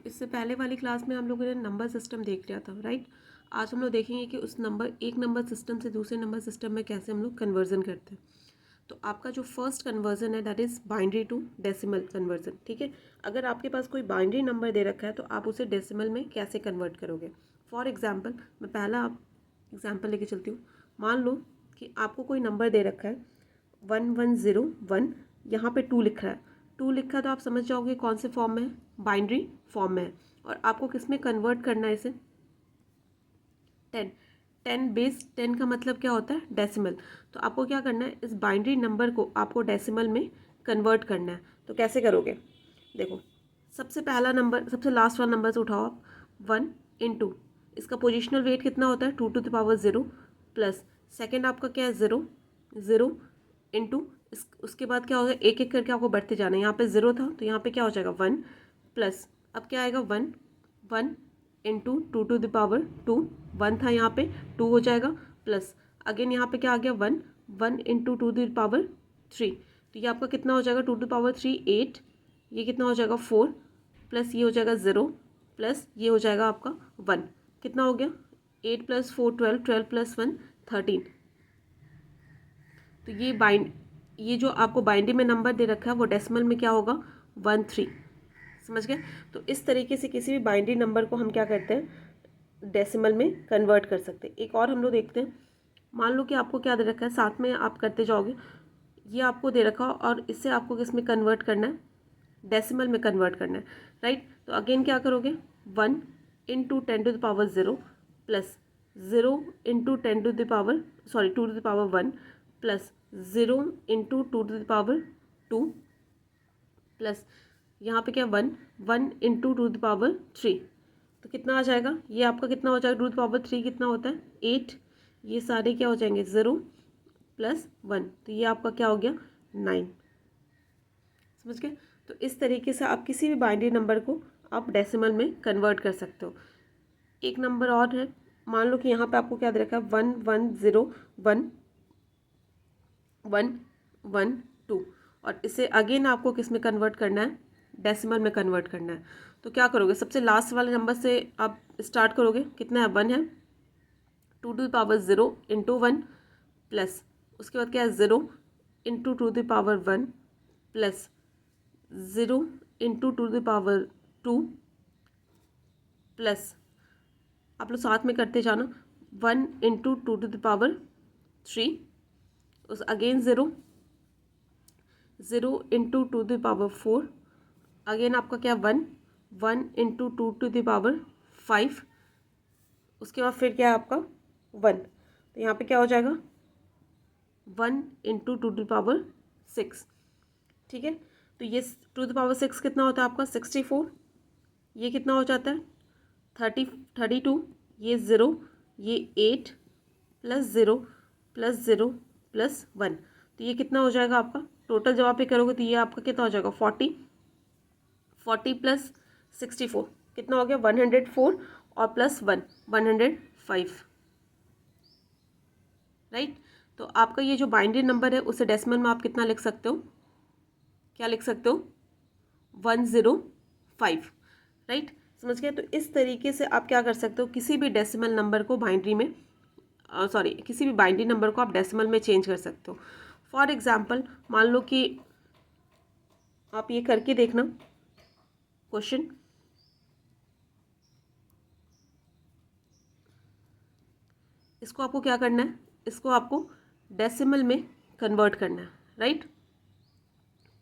इससे पहले वाली क्लास में हम लोगों ने नंबर सिस्टम देख लिया था, राइट। आज हम लोग देखेंगे कि उस एक नंबर सिस्टम से दूसरे नंबर सिस्टम में कैसे हम लोग कन्वर्जन करते हैं। तो आपका जो फर्स्ट कन्वर्जन है that is binary to decimal conversion, ठीक है। अगर आपके पास कोई बाइनरी नंबर दे रखा है तो आप उसे डेसिमल में कैसे कन्वर्ट करोगे। फॉर एग्जाम्पल मैं पहला एग्जाम्पल लेके चलती हूँ। मान लो कि आपको कोई नंबर दे रखा है 1101, यहाँ पे 2 लिख रहा है। 2 लिखा तो आप समझ जाओगे कौन से फॉर्म में है, बाइनरी फॉर्म में है। और आपको किस में कन्वर्ट करना है इसे, 10 बेस 10 का मतलब क्या होता है, डेसिमल। तो आपको क्या करना है, इस बाइनरी नंबर को आपको डेसिमल में कन्वर्ट करना है। तो कैसे करोगे, देखो सबसे पहला नंबर, सबसे लास्ट वाला नंबर से उठाओ आप, 1 इंटू इसका पोजिशनल वेट कितना होता है 2 to the power 0 plus second आपका क्या है 0 0 इंटू उसके बाद क्या होगा, एक एक करके आपको बढ़ते जाना है। यहाँ पे 0 था तो यहाँ पे क्या हो जाएगा 1 प्लस अब क्या आएगा 1 1 इंटू 2 टू द पावर 2, 1 था यहाँ पे 2 हो जाएगा प्लस अगेन यहाँ पे क्या आ गया 1 1 इंटू 2 टू द पावर 3। तो ये आपका कितना हो जाएगा 2 टू द पावर 3 8, ये कितना हो जाएगा 4 प्लस ये हो जाएगा 0 प्लस ये हो जाएगा आपका 1, कितना हो गया 8 प्लस 4 12, 12 प्लस 1 13। तो ये जो आपको बाइनरी में नंबर दे रखा है वो डेसिमल में क्या होगा 13, समझ गए। तो इस तरीके से किसी भी बाइनरी नंबर को हम क्या करते हैं, डेसिमल में कन्वर्ट कर सकते हैं। एक और हम लोग देखते हैं, मान लो कि आपको क्या दे रखा है, साथ में आप करते जाओगे, ये आपको दे रखा और इससे आपको किस में कन्वर्ट करना है, डेसिमल में कन्वर्ट करना है, राइट। तो अगेन क्या करोगे 1 into 10 to the power 0 plus 0 into 10 to the power 2 to the power 1 plus 0 into 2 to the power 2 plus यहाँ पे क्या 1 1 इंटू 2 द पावर 3। तो कितना आ जाएगा, ये आपका कितना हो जाएगा 2 द पावर 3 कितना होता है 8, ये सारे क्या हो जाएंगे 0 प्लस 1, तो ये आपका क्या हो गया 9, समझ गए। तो इस तरीके से आप किसी भी बाइनरी नंबर को आप डेसिमल में कन्वर्ट कर सकते हो। एक नंबर और है, मान लो कि यहाँ पे आपको क्या दे रखा है 1 1 0 1 1 1 2 और इसे अगेन आपको किस में कन्वर्ट करना है, डेसिमल में कन्वर्ट करना है। तो क्या करोगे, सबसे लास्ट वाले नंबर से आप स्टार्ट करोगे, कितना है 1 है 2 to the power 0 into 1 plus उसके बाद क्या है 0 into 2 the power 1 plus 0 into 2 the power 2 plus आप लोग साथ में करते जाना 1 इंटू 2 टू द पावर 3 उस again 0 0 into 2 the power 4 again आपका क्या 1 1 इंटू 2 टू द पावर 5 उसके बाद फिर क्या है आपका 1, तो यहाँ पे क्या हो जाएगा 1 इंटू 2 टू द पावर 6, ठीक है। तो ये 2 द पावर 6 कितना होता है आपका 64, ये कितना हो जाता है 32, ये 0 ये 8 प्लस 0 प्लस 0 प्लस 1, तो ये कितना हो जाएगा आपका टोटल जब आप पे करोगे तो ये आपका कितना हो जाएगा 40 प्लस 64 कितना हो गया 104 और प्लस 1 105, राइट। तो आपका ये जो बाइनरी नंबर है उसे डेसिमल में आप कितना लिख सकते हो, क्या लिख सकते हो 105, राइट, समझ गए। तो इस तरीके से आप क्या कर सकते हो, किसी भी डेसिमल नंबर को बाइनरी में किसी भी बाइनरी नंबर को आप डेसिमल में चेंज कर सकते हो। फॉर एग्जाम्पल मान लो कि आप ये करके देखना क्वेश्चन, इसको आपको क्या करना है, इसको आपको डेसिमल में कन्वर्ट करना है, राइट।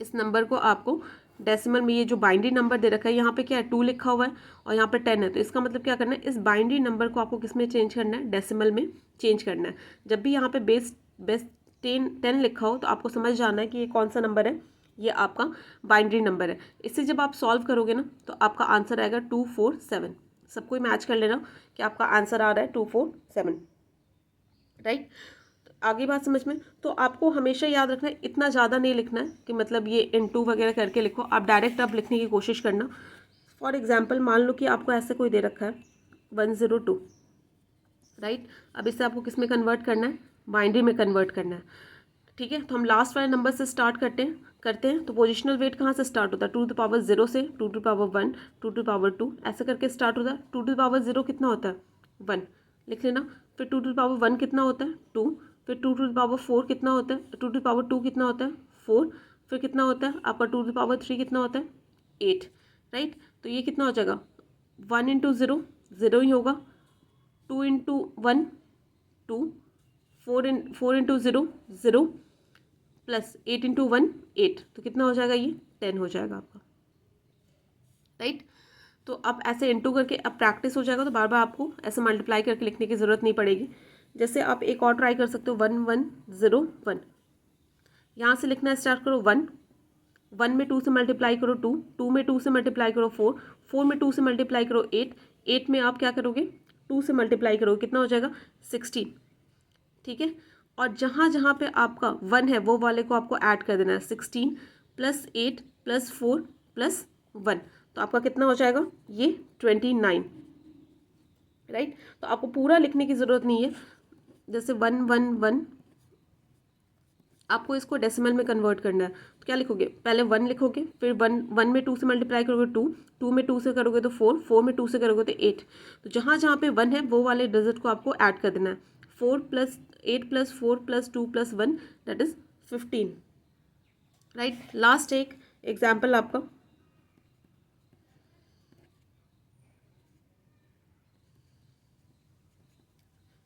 इस नंबर को आपको डेसिमल में, ये जो बाइनरी नंबर दे रखा है यहाँ पे क्या है 2 लिखा हुआ है और यहाँ पे 10 है, तो इसका मतलब क्या करना है, इस बाइनरी नंबर को आपको किस में चेंज करना है, डेसिमल में चेंज करना है। जब भी यहाँ पे बेस 10 लिखा हो तो आपको समझ जाना है कि ये कौन सा नंबर है, ये आपका बाइनरी नंबर है। इससे जब आप सॉल्व करोगे ना तो आपका आंसर आएगा 247, सबको मैच कर लेना कि आपका आंसर आ रहा है 247, राइट। आगे बात समझ में, तो आपको हमेशा याद रखना है इतना ज़्यादा नहीं लिखना है कि मतलब ये इंटू वगैरह करके लिखो, आप डायरेक्ट आप लिखने की कोशिश करना। फॉर एग्जांपल मान लो कि आपको ऐसे कोई दे रखा है 102, राइट। अब इससे आपको किस में कन्वर्ट करना है, बाइनरी में कन्वर्ट करना है, ठीक है। तो हम लास्ट वाले नंबर से स्टार्ट करते हैं, करते हैं तो पोजिशनल वेट कहाँ से स्टार्ट होता है, 2 टू द पावर 0 से 2 to the power 1, 2 to the power 2 ऐसे करके स्टार्ट होता है। 2 टू द पावर 0 कितना होता है 1, लिख लेना। फिर 2 टू द पावर 1 कितना होता है 2, फिर 2 टू द पावर 4 कितना होता है, 2 टू द पावर 2 कितना होता है 4, फिर कितना होता है आपका 2 टू द पावर 3 कितना होता है 8, राइट। तो ये कितना हो जाएगा 1 इंटू 0 0 ही होगा, 2 इंटू 1 2, 4 इंटू 0 0, प्लस 8 इंटू 1 8, तो कितना हो जाएगा ये 10 हो जाएगा आपका, राइट। तो अब ऐसे इंटू करके अब प्रैक्टिस हो जाएगा तो बार बार आपको ऐसे मल्टीप्लाई करके लिखने की ज़रूरत नहीं पड़ेगी। जैसे आप एक और ट्राई कर सकते हो 1 1 0 1, यहाँ से लिखना स्टार्ट करो 1 1 में 2 से मल्टीप्लाई करो 2 2 में 2 से मल्टीप्लाई करो 4 4 में 2 से मल्टीप्लाई करो 8 8 में आप क्या करोगे 2 से मल्टीप्लाई करोगे कितना हो जाएगा 16, ठीक है। और जहाँ जहाँ पे आपका 1 है वो वाले को आपको ऐड कर देना है 16 प्लस 8 प्लस 4 प्लस 1, तो आपका कितना हो जाएगा ये 29, राइट। तो आपको पूरा लिखने की ज़रूरत नहीं है। जैसे 1 1 1 आपको इसको डेसिमल में कन्वर्ट करना है तो क्या लिखोगे, पहले 1 लिखोगे, फिर 1 में 2 से मल्टीप्लाई करोगे 2 2 में 2 से करोगे तो 4 4 में 2 से करोगे तो 8, तो जहाँ जहाँ पे 1 है वो वाले डिजिट को आपको ऐड कर देना है। 4 plus 8 plus 4 plus 2 plus 1 that is 15, right. Last एक एग्जाम्पल आपका,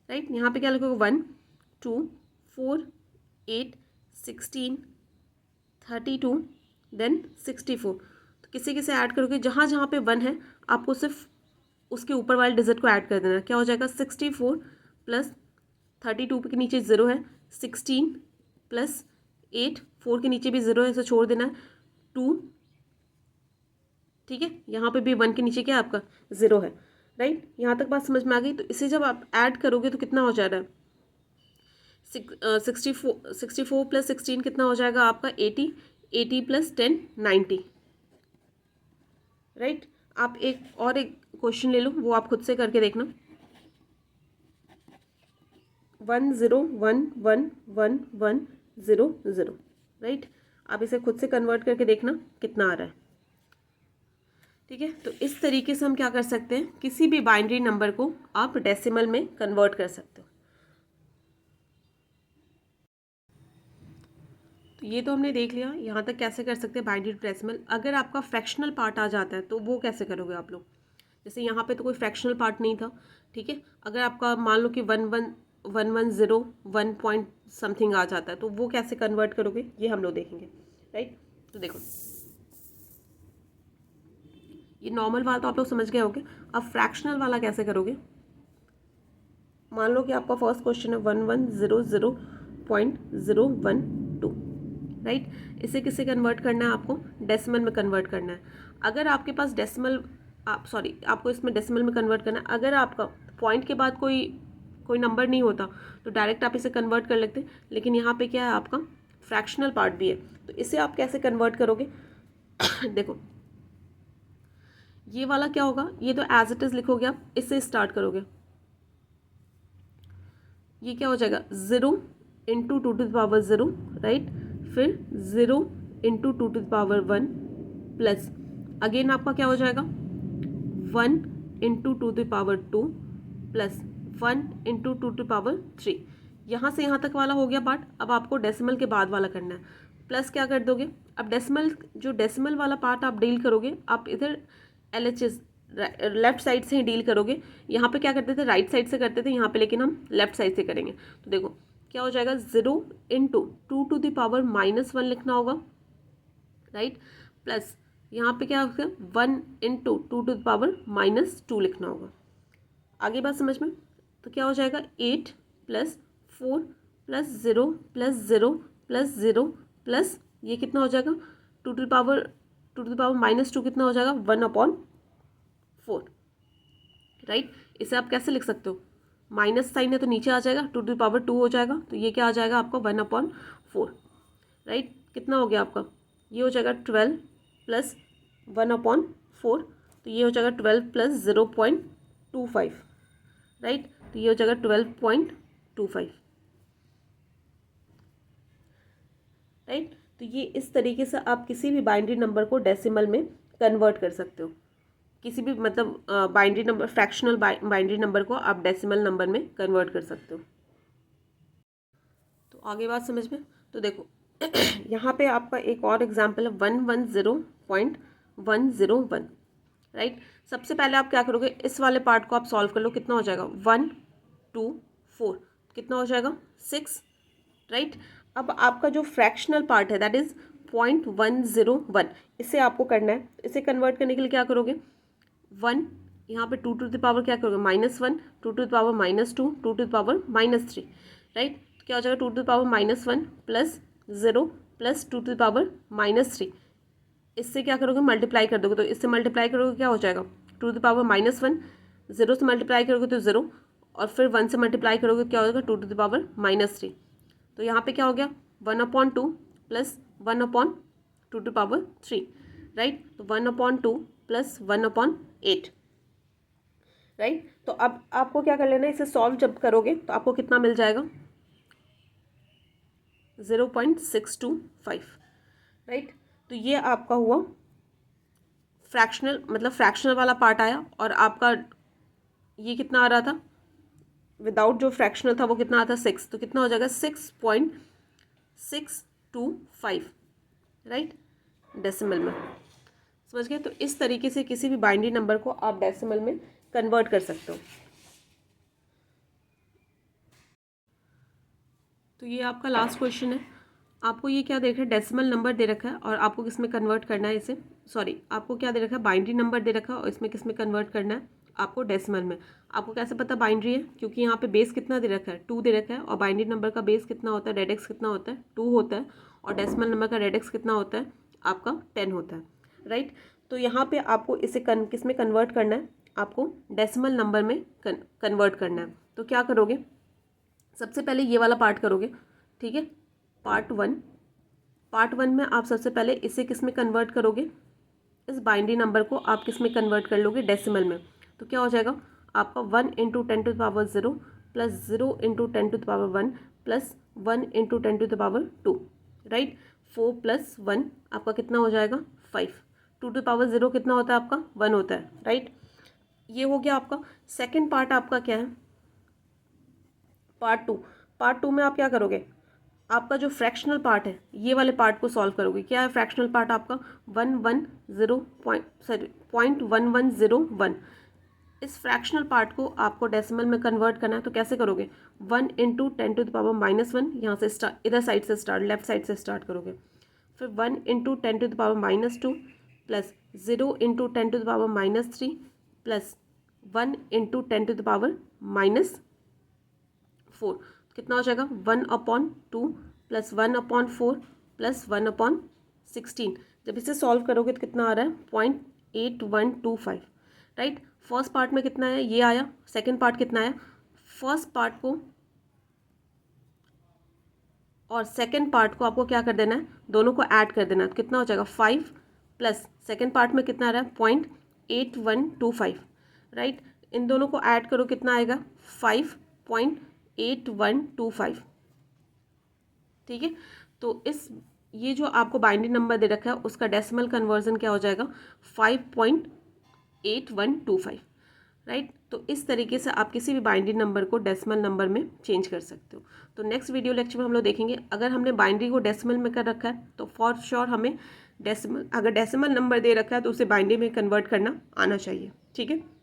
राइट। यहाँ पे क्या लिखोगे 1 2 4 8 16 32 देन 64, तो किसी किसे ऐड करोगे जहाँ जहाँ पे 1 है आपको सिर्फ उसके ऊपर वाले डिजिट को ऐड कर देना है। क्या हो जाएगा 64 प्लस 32 के नीचे 0 है 16 प्लस 8 4 के नीचे भी 0 है, इसे छोड़ देना है 2, ठीक है। यहाँ पे भी 1 के नीचे क्या है आपका 0 है, राइट। यहाँ तक बात समझ में आ गई। तो इसे जब आप ऐड करोगे तो कितना हो जा रहा है 64 प्लस 16 कितना हो जाएगा आपका 80 80 प्लस 10 90, राइट। आप एक क्वेश्चन ले लो वो आप खुद से करके देखना। 1 0 1 1 1 1 0 0, राइट। आप इसे खुद से कन्वर्ट करके देखना कितना आ रहा है, ठीक है। तो इस तरीके से हम क्या कर सकते हैं, किसी भी बाइनरी नंबर को आप डेसिमल में कन्वर्ट कर सकते हो। तो ये तो हमने देख लिया यहाँ तक कैसे कर सकते हैं बाइनरी टू डेसिमल। अगर आपका फ्रैक्शनल पार्ट आ जाता है तो वो कैसे करोगे आप लोग, जैसे यहाँ पे तो कोई फ्रैक्शनल पार्ट नहीं था, ठीक है। अगर आपका मान लो कि 1 पॉइंट समथिंग आ जाता है तो वो कैसे कन्वर्ट करोगे ये हम लोग देखेंगे, राइट। तो देखो ये नॉर्मल वाला तो आप लोग समझ गए होंगे। अब फ्रैक्शनल वाला कैसे करोगे, मान लो कि आपका फर्स्ट क्वेश्चन है 1100.012, राइट। इसे किसे कन्वर्ट करना है आपको डेसिमल में कन्वर्ट करना है। अगर आपके पास आपको इसमें डेसिमल में कन्वर्ट करना है। अगर आपका पॉइंट के बाद कोई नंबर नहीं होता तो डायरेक्ट आप इसे कन्वर्ट कर लेते, लेकिन यहाँ पे क्या है आपका फ्रैक्शनल पार्ट भी है, तो इसे आप कैसे कन्वर्ट करोगे देखो ये वाला क्या होगा, ये तो एज इट इज लिखोगे आप, इससे स्टार्ट करोगे, ये क्या हो जाएगा 0 into 2 to the power 0, right. फिर 0 into 2 to the power 1 plus again आपका क्या हो जाएगा 1 into 2 to the power 2 plus 1 into 2 to the power 3। यहाँ से यहाँ तक वाला हो गया पार्ट। अब आपको डेसिमल के बाद वाला करना है, प्लस क्या कर दोगे, अब डेसिमल वाला पार्ट आप डील करोगे, आप इधर LHS लेफ्ट साइड से ही डील करोगे। यहाँ पे क्या करते थे राइट साइड से करते थे, यहाँ पे लेकिन हम लेफ्ट साइड से करेंगे। तो देखो क्या हो जाएगा 0 इंटू 2 टू द पावर -1 लिखना होगा, राइट। प्लस यहाँ पे क्या होगा 1 इंटू 2 टू द पावर -2 लिखना होगा। आगे बात समझ में, तो क्या हो जाएगा 8 plus 4 plus 0 plus 0 plus 0 plus ये कितना हो जाएगा 2 टू द पावर -2 कितना हो जाएगा 1/4, राइट। इसे आप कैसे लिख सकते हो, माइनस साइन है तो नीचे आ जाएगा 2 टू द पावर 2 हो जाएगा, तो ये क्या आ जाएगा आपका 1/4, राइट। कितना हो गया आपका, ये हो जाएगा 12 प्लस 1/4, तो ये हो जाएगा 12 प्लस 0.25, राइट। तो ये हो जाएगा 12.25, राइट। तो ये इस तरीके से आप किसी भी बाइनरी नंबर को डेसिमल में कन्वर्ट कर सकते हो। किसी भी मतलब binary number, fractional binary number को आप डेसिमल नंबर में कन्वर्ट कर सकते हो। तो आगे बात समझ में। तो देखो यहाँ पे आपका एक और एग्जांपल है 110.101, राइट। सबसे पहले आप क्या करोगे, इस वाले पार्ट को आप सॉल्व कर लो। कितना हो जाएगा 1 2 4, कितना हो जाएगा 6, राइट। अब आपका जो फ्रैक्शनल पार्ट है दैट इज 0.101, इसे आपको करना है। इसे कन्वर्ट करने के लिए क्या करोगे, 1 यहाँ पे 2 टू द पावर क्या करोगे -1, 2 to the power -2, 2 to the power -3, right. तो क्या हो जाएगा 2 to the power -1 plus 0 plus 2 to the power -3। इससे क्या करोगे, मल्टीप्लाई कर दोगे। तो इससे मल्टीप्लाई करोगे क्या हो जाएगा 2 टू द पावर -1, 0 से मल्टीप्लाई करोगे तो 0, और फिर 1 से मल्टीप्लाई करोगे क्या हो जाएगा 2 टू द पावर -3। तो यहाँ पे क्या हो गया 1/2 प्लस 1/2 टू पावर 3, राइट। तो 1/2 प्लस 1/8, राइट। तो अब आपको क्या कर लेना है, इसे सॉल्व जब करोगे तो आपको कितना मिल जाएगा 0.625, राइट। तो ये आपका हुआ फ्रैक्शनल, मतलब फ्रैक्शनल वाला पार्ट आया, और आपका ये कितना आ रहा था विदाउट जो फ्रैक्शनल था वो कितना आता 6, तो कितना हो जाएगा 6.625, राइट, डेसिमल में। समझ गए। तो इस तरीके से किसी भी बाइनरी नंबर को आप डेसिमल में कन्वर्ट कर सकते हो। तो ये आपका लास्ट क्वेश्चन है। आपको ये क्या दे रखा है, डेसिमल नंबर दे रखा है, और आपको किस में कन्वर्ट करना है इसे, सॉरी आपको क्या दे रखा है, बाइनरी नंबर दे रखा है, और इसमें किस में कन्वर्ट करना है आपको, डेसिमल में। आपको कैसे पता बाइनरी है, क्योंकि यहाँ पे बेस कितना दे रखा है 2 दे रखा है, और बाइनरी नंबर का बेस कितना होता है, रेडिक्स कितना होता है 2 होता है, और डेसिमल नंबर का रेडिक्स कितना होता है आपका 10 होता है, राइट। तो यहाँ पे आपको इसे किस में कन्वर्ट करना है, आपको डेसिमल नंबर में कन्वर्ट करना है। तो क्या करोगे, सबसे पहले ये वाला पार्ट करोगे, ठीक है, पार्ट 1 में आप सबसे पहले इसे किस में कन्वर्ट करोगे, इस बाइनरी नंबर को आप किस में कन्वर्ट कर लोगे, डेसिमल में। तो क्या हो जाएगा आपका 1 × 10 to the power 0 plus 0 × 10 to the power 1 plus 1 × 10 to the power 2, right. 4 + 1 आपका कितना हो जाएगा 5, 2 टू द पावर 0 कितना होता है आपका 1 होता है, राइट। ये हो गया आपका। सेकेंड पार्ट आपका क्या है, पार्ट टू में आप क्या करोगे, आपका जो फ्रैक्शनल पार्ट है ये वाले पार्ट को सॉल्व करोगे। क्या है फ्रैक्शनल पार्ट आपका 0.1101। इस फ्रैक्शनल पार्ट को आपको डेसिमल में कन्वर्ट करना है। तो कैसे करोगे, 1 × 10 टू द पावर -1, यहाँ से स्टार्ट, इधर साइड से स्टार्ट, लेफ्ट साइड से स्टार्ट करोगे। फिर 1 × 10 to the power -2 plus 0 × 10 to the power -3 plus 1 × 10 to the power -4, कितना हो जाएगा 1/2 प्लस 1/4 प्लस 1/16। जब इसे सॉल्व करोगे तो कितना आ रहा है 0.8125, राइट। फर्स्ट पार्ट में कितना है ये आया, सेकंड पार्ट कितना है, फर्स्ट पार्ट को और सेकंड पार्ट को आपको क्या कर देना है, दोनों को ऐड कर देना है। तो कितना हो जाएगा 5 प्लस सेकंड पार्ट में कितना आ रहा है 0.8125, राइट। इन दोनों को ऐड करो कितना आएगा 5.8125, ठीक है। तो इस ये जो आपको बाइनरी नंबर दे रखा है उसका डेसिमल कन्वर्जन क्या हो जाएगा 5.8125, राइट। तो इस तरीके से आप किसी भी बाइनरी नंबर को डेसिमल नंबर में चेंज कर सकते हो। तो नेक्स्ट वीडियो लेक्चर में हम लोग देखेंगे, अगर हमने बाइनरी को डेसिमल में कर रखा है तो फॉर श्योर हमें अगर डेसिमल नंबर दे रखा है तो उसे बाइनरी में कन्वर्ट करना आना चाहिए, ठीक है।